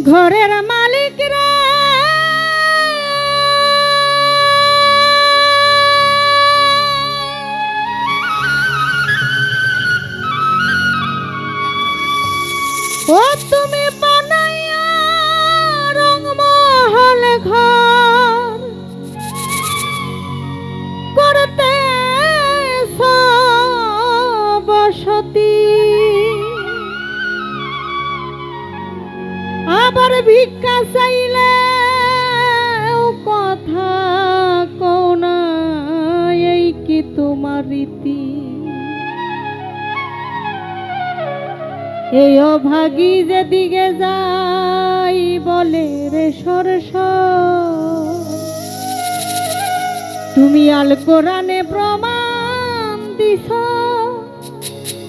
ঘরের মালিক রে ও তুমি বানাইয়া রংমহল ঘর করতে বসতি আবার ভিক্ষা চাইলে কথা কও না, এই কি তোমার রীতি? এই অভাগী যেদিকে যাই বলে রে সরস, তুমি আল কোরআনে প্রমাণ দিছ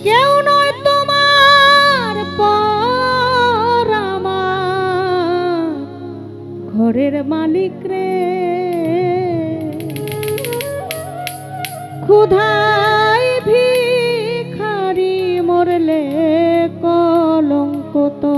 কেউ নয় তোমার পর আমার ঘরের মালিক রে। ক্ষুধায় ভিখারি মরলে কলঙ্ক তো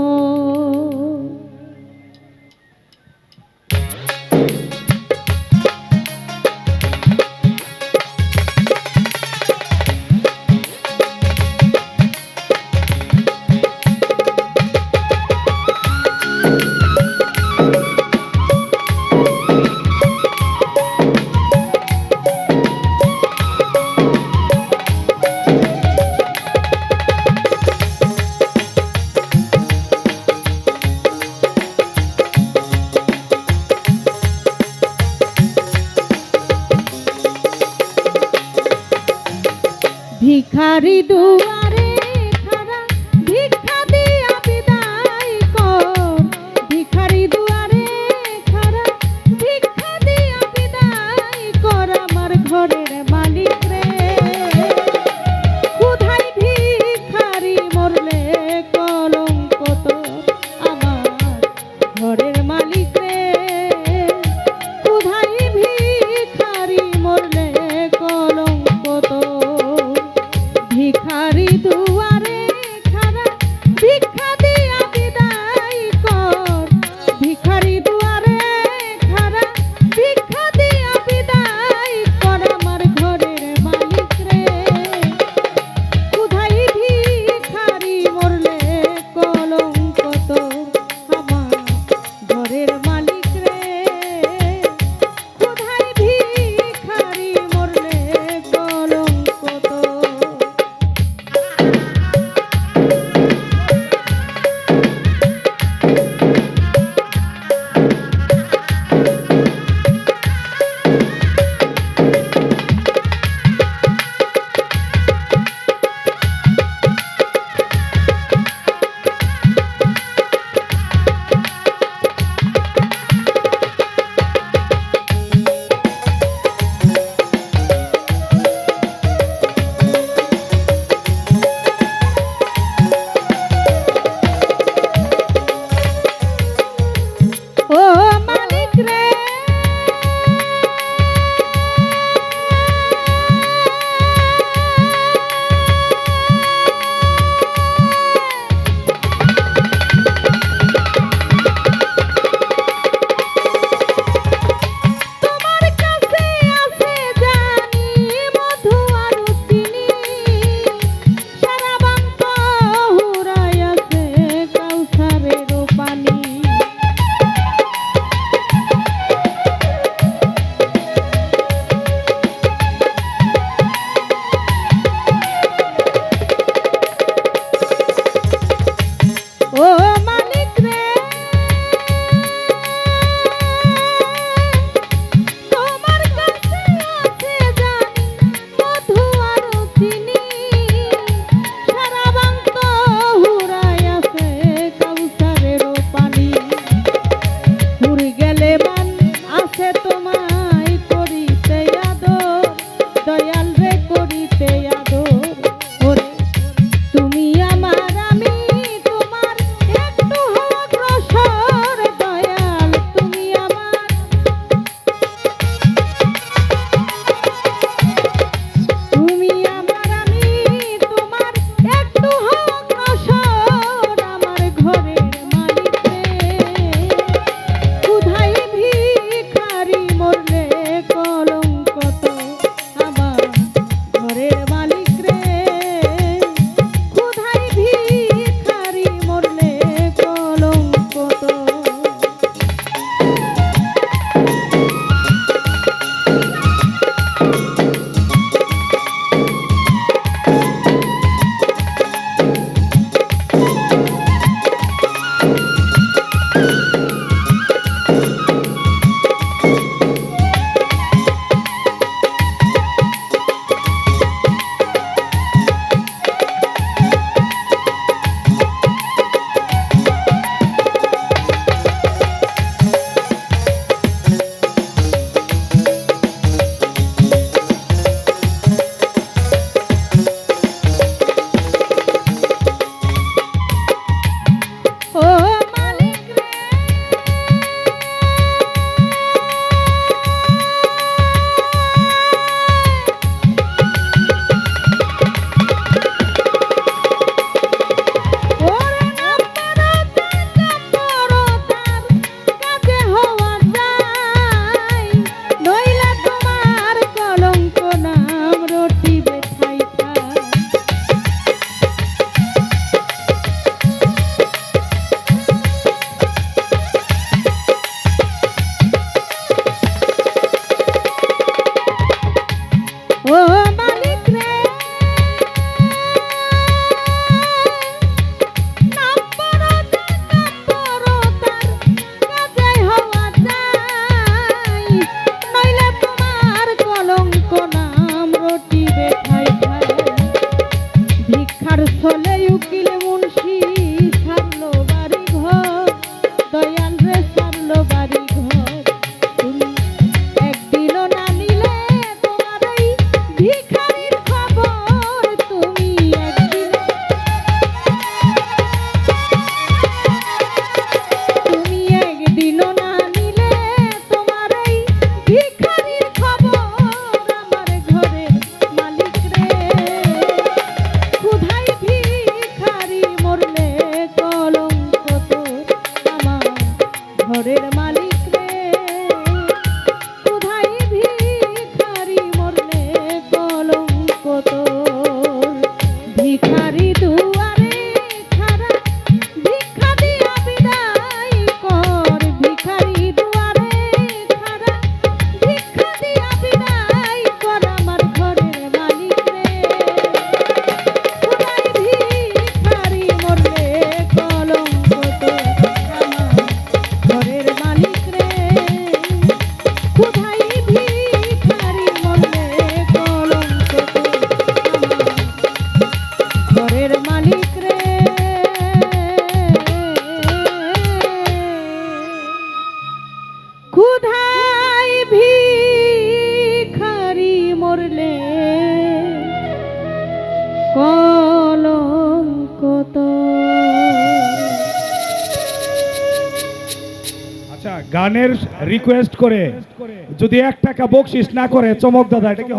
ভিখারি দুয়ারে খাড়া ভিক্ষা দিয়া বিদায় কর, ভিখারি দুয়ারে খাড়া ভিক্ষা দিয়া বিদায় কর আমার ঘরের মালিক রে। ক্ষুধায় ভিখারি মরলে কলঙ্ক তো আমার ঘরের মালিক রে। ক্ষুধায় ভিখারি মরলে কলঙ্ক তো ভিখারি গানের রিকোয়েস্ট করে যদি 1 টাকা বকশিস না করে চমক দাদা, এটা কি